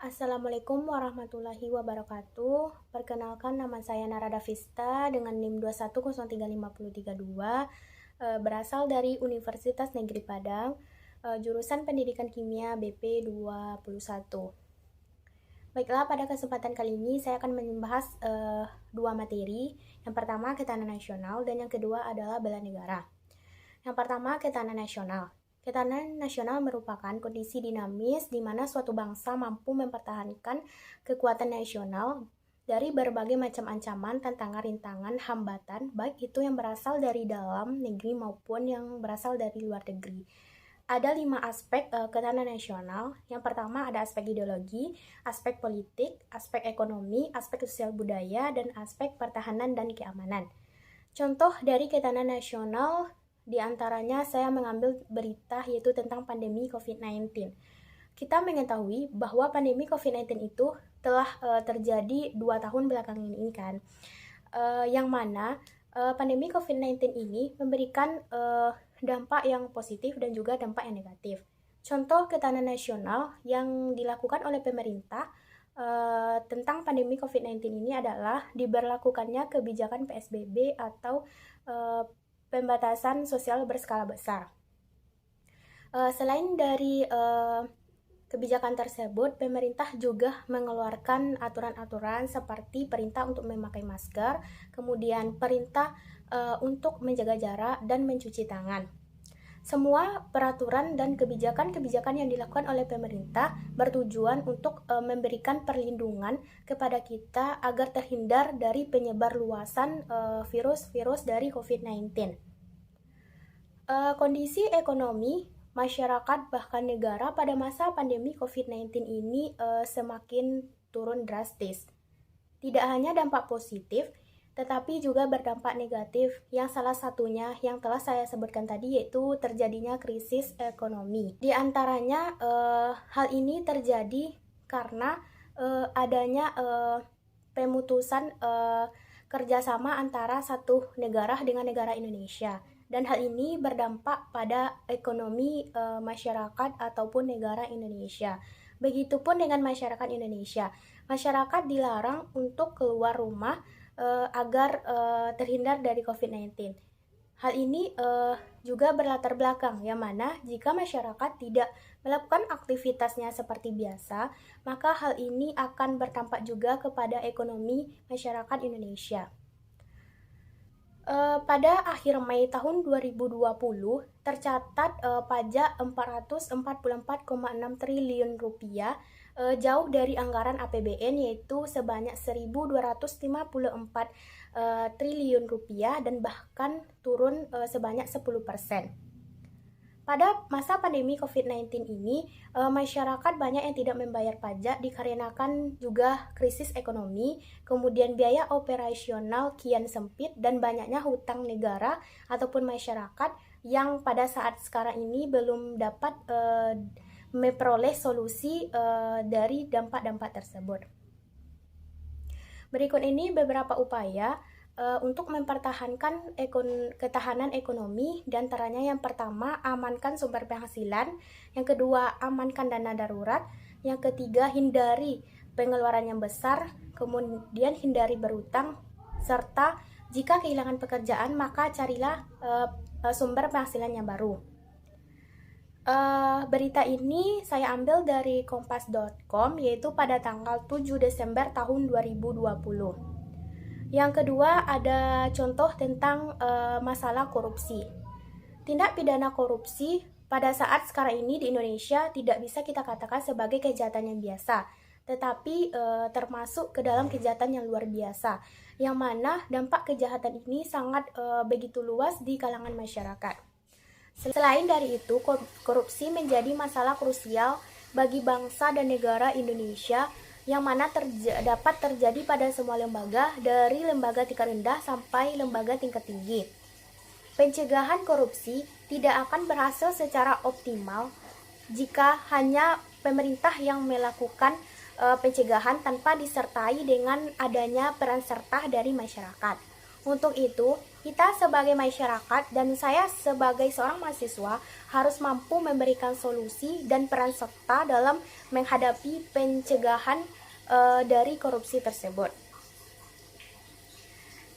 Assalamualaikum warahmatullahi wabarakatuh. Perkenalkan, nama saya Narada Vista dengan NIM 2103532, berasal dari Universitas Negeri Padang, jurusan Pendidikan Kimia BP 21. Baiklah, pada kesempatan kali ini saya akan membahas dua materi. Yang pertama, ketahanan nasional, dan yang kedua adalah bela negara. Yang pertama, ketahanan nasional. Ketahanan nasional merupakan kondisi dinamis di mana suatu bangsa mampu mempertahankan kekuatan nasional dari berbagai macam ancaman, tantangan, rintangan, hambatan, baik itu yang berasal dari dalam negeri maupun yang berasal dari luar negeri. Ada 5 aspek ketahanan nasional. Yang pertama ada aspek ideologi, aspek politik, aspek ekonomi, aspek sosial budaya, dan aspek pertahanan dan keamanan. Contoh dari ketahanan nasional, di antaranya saya mengambil berita yaitu tentang pandemi COVID-19. Kita mengetahui bahwa pandemi COVID-19 itu telah terjadi 2 tahun belakangan ini kan. Yang mana pandemi COVID-19 ini memberikan dampak yang positif dan juga dampak yang negatif. Contoh ketahanan nasional yang dilakukan oleh pemerintah tentang pandemi COVID-19 ini adalah diberlakukannya kebijakan PSBB atau pembatasan sosial berskala besar. Selain dari kebijakan tersebut, pemerintah juga mengeluarkan aturan-aturan seperti perintah untuk memakai masker, kemudian perintah untuk menjaga jarak dan mencuci tangan. Semua peraturan dan kebijakan-kebijakan yang dilakukan oleh pemerintah bertujuan untuk memberikan perlindungan kepada kita agar terhindar dari penyebar luasan virus-virus dari COVID-19. Kondisi ekonomi masyarakat bahkan negara pada masa pandemi COVID-19 ini semakin turun drastis. Tidak hanya dampak positif, tetapi juga berdampak negatif, yang salah satunya yang telah saya sebutkan tadi yaitu terjadinya krisis ekonomi. Di antaranya hal ini terjadi karena adanya pemutusan kerjasama antara satu negara dengan negara Indonesia, dan hal ini berdampak pada ekonomi masyarakat ataupun negara Indonesia. Begitupun dengan masyarakat Indonesia. Masyarakat dilarang untuk keluar rumah agar terhindar dari COVID-19. Hal ini juga berlatar belakang, yang mana jika masyarakat tidak melakukan aktivitasnya seperti biasa, maka hal ini akan berdampak juga kepada ekonomi masyarakat Indonesia. Pada akhir Mei tahun 2020 tercatat pajak 444,6 triliun rupiah, jauh dari anggaran APBN yaitu sebanyak 1.254 triliun rupiah, dan bahkan turun sebanyak 10%. Pada masa pandemi COVID-19 ini, masyarakat banyak yang tidak membayar pajak dikarenakan juga krisis ekonomi, kemudian biaya operasional kian sempit, dan banyaknya hutang negara ataupun masyarakat yang pada saat sekarang ini belum dapat memperoleh solusi dari dampak-dampak tersebut. Berikut ini beberapa upaya untuk mempertahankan ketahanan ekonomi, dan antaranya yang pertama, amankan sumber penghasilan, yang kedua, amankan dana darurat, yang ketiga, hindari pengeluaran yang besar, kemudian hindari berutang, serta jika kehilangan pekerjaan maka carilah sumber penghasilan yang baru. Berita ini saya ambil dari kompas.com, yaitu pada tanggal 7 Desember tahun 2020. Yang kedua ada contoh tentang masalah korupsi. Tindak pidana korupsi pada saat sekarang ini di Indonesia tidak bisa kita katakan sebagai kejahatan yang biasa, tetapi termasuk ke dalam kejahatan yang luar biasa, yang mana dampak kejahatan ini sangat begitu luas di kalangan masyarakat. Selain dari itu, korupsi menjadi masalah krusial bagi bangsa dan negara Indonesia, yang mana dapat terjadi pada semua lembaga, dari lembaga tingkat rendah sampai lembaga tingkat tinggi. Pencegahan korupsi tidak akan berhasil secara optimal jika hanya pemerintah yang melakukan pencegahan tanpa disertai dengan adanya peran serta dari masyarakat. Untuk itu, Kita sebagai masyarakat dan saya sebagai seorang mahasiswa harus mampu memberikan solusi dan peran serta dalam menghadapi pencegahan dari korupsi tersebut.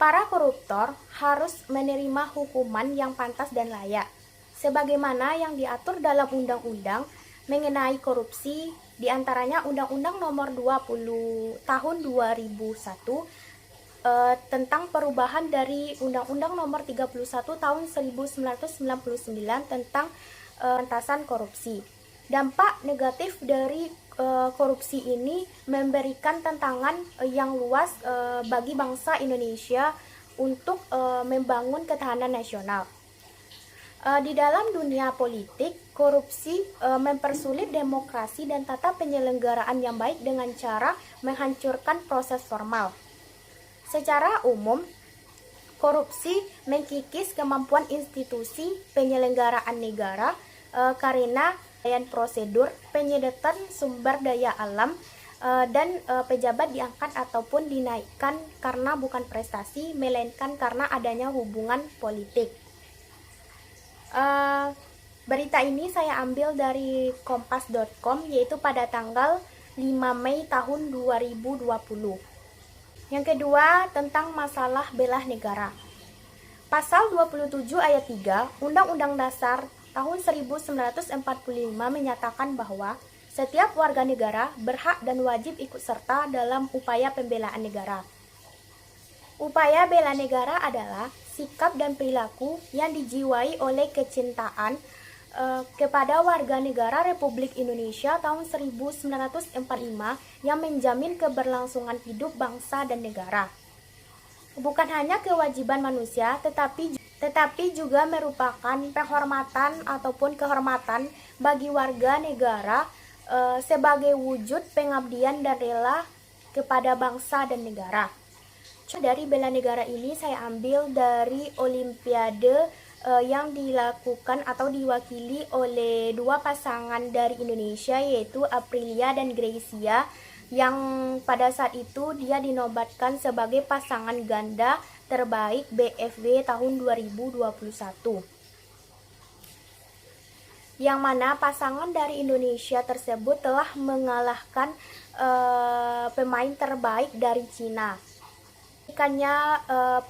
Para koruptor harus menerima hukuman yang pantas dan layak, sebagaimana yang diatur dalam undang-undang mengenai korupsi, diantaranya Undang-Undang Nomor 20 Tahun 2001 tentang perubahan dari Undang-Undang Nomor 31 Tahun 1999 tentang pemberantasan korupsi. Dampak negatif dari korupsi ini memberikan tantangan yang luas bagi bangsa Indonesia untuk membangun ketahanan nasional. Di dalam dunia politik, korupsi mempersulit demokrasi dan tata penyelenggaraan yang baik dengan cara menghancurkan proses formal. Secara umum, korupsi mengkikis kemampuan institusi penyelenggaraan negara karena prosedur, penyedotan sumber daya alam, dan pejabat diangkat ataupun dinaikkan karena bukan prestasi, melainkan karena adanya hubungan politik. Berita ini saya ambil dari kompas.com, yaitu pada tanggal 5 Mei tahun 2020. Yang kedua, tentang masalah belah negara. Pasal 27 ayat 3 Undang-Undang Dasar tahun 1945 menyatakan bahwa setiap warga negara berhak dan wajib ikut serta dalam upaya pembelaan negara. Upaya bela negara adalah sikap dan perilaku yang dijiwai oleh kecintaan kepada warga negara Republik Indonesia tahun 1945 yang menjamin keberlangsungan hidup bangsa dan negara. Bukan hanya kewajiban manusia, tetapi juga merupakan penghormatan ataupun kehormatan bagi warga negara sebagai wujud pengabdian dan rela kepada bangsa dan negara. Dari bela negara ini saya ambil dari Olimpiade yang dilakukan atau diwakili oleh dua pasangan dari Indonesia, yaitu Aprilia dan Gracia, yang pada saat itu dia dinobatkan sebagai pasangan ganda terbaik BFW tahun 2021. Yang mana pasangan dari Indonesia tersebut telah mengalahkan pemain terbaik dari Cina.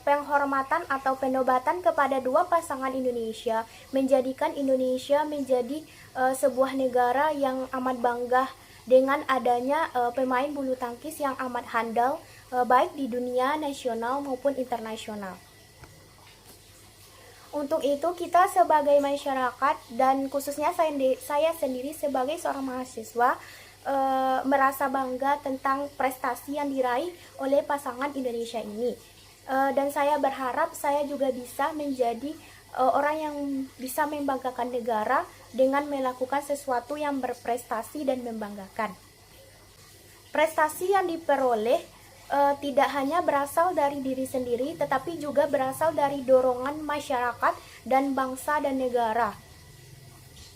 Penghormatan atau penobatan kepada dua pasangan Indonesia menjadikan Indonesia menjadi sebuah negara yang amat bangga dengan adanya pemain bulu tangkis yang amat handal baik di dunia nasional maupun internasional. Untuk itu kita sebagai masyarakat dan khususnya saya sendiri sebagai seorang mahasiswa merasa bangga tentang prestasi yang diraih oleh pasangan Indonesia ini, dan saya berharap saya juga bisa menjadi orang yang bisa membanggakan negara dengan melakukan sesuatu yang berprestasi dan membanggakan. Prestasi yang diperoleh tidak hanya berasal dari diri sendiri, tetapi juga berasal dari dorongan masyarakat dan bangsa dan negara,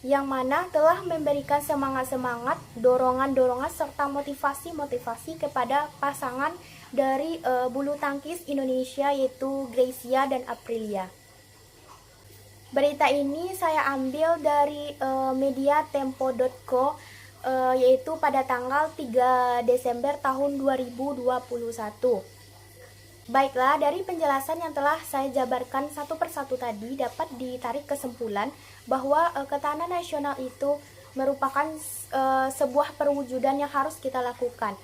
yang mana telah memberikan semangat-semangat, dorongan-dorongan, serta motivasi-motivasi kepada pasangan dari bulu tangkis Indonesia, yaitu Gracia dan Aprilia. Berita ini saya ambil dari media tempo.co, yaitu pada tanggal 3 Desember tahun 2021. Baiklah, dari penjelasan yang telah saya jabarkan satu persatu tadi dapat ditarik kesimpulan bahwa ketahanan nasional itu merupakan sebuah perwujudan yang harus kita lakukan.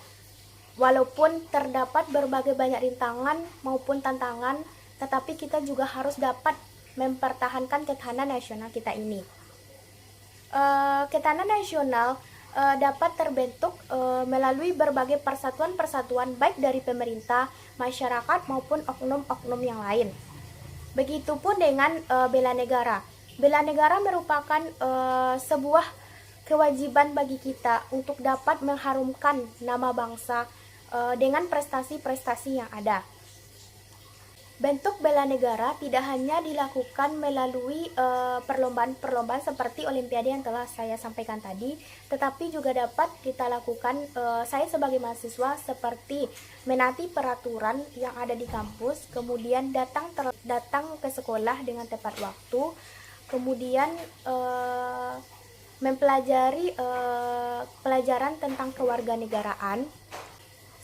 Walaupun terdapat berbagai banyak rintangan maupun tantangan, tetapi kita juga harus dapat mempertahankan ketahanan nasional kita ini. Ketahanan nasional dapat terbentuk melalui berbagai persatuan-persatuan baik dari pemerintah, masyarakat maupun oknum-oknum yang lain. Begitupun dengan bela negara. Bela negara merupakan sebuah kewajiban bagi kita untuk dapat mengharumkan nama bangsa dengan prestasi-prestasi yang ada. Bentuk bela negara tidak hanya dilakukan melalui perlombaan-perlombaan seperti Olimpiade yang telah saya sampaikan tadi, tetapi juga dapat kita lakukan saya sebagai mahasiswa seperti menaati peraturan yang ada di kampus, kemudian datang ke sekolah dengan tepat waktu, kemudian mempelajari pelajaran tentang kewarganegaraan,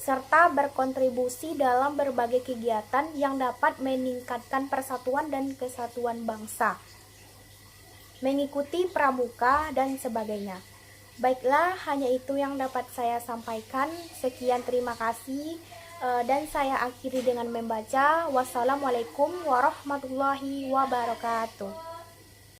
serta berkontribusi dalam berbagai kegiatan yang dapat meningkatkan persatuan dan kesatuan bangsa, mengikuti pramuka, dan sebagainya. Baiklah, hanya itu yang dapat saya sampaikan. Sekian, terima kasih. Dan saya akhiri dengan membaca. Wassalamualaikum warahmatullahi wabarakatuh.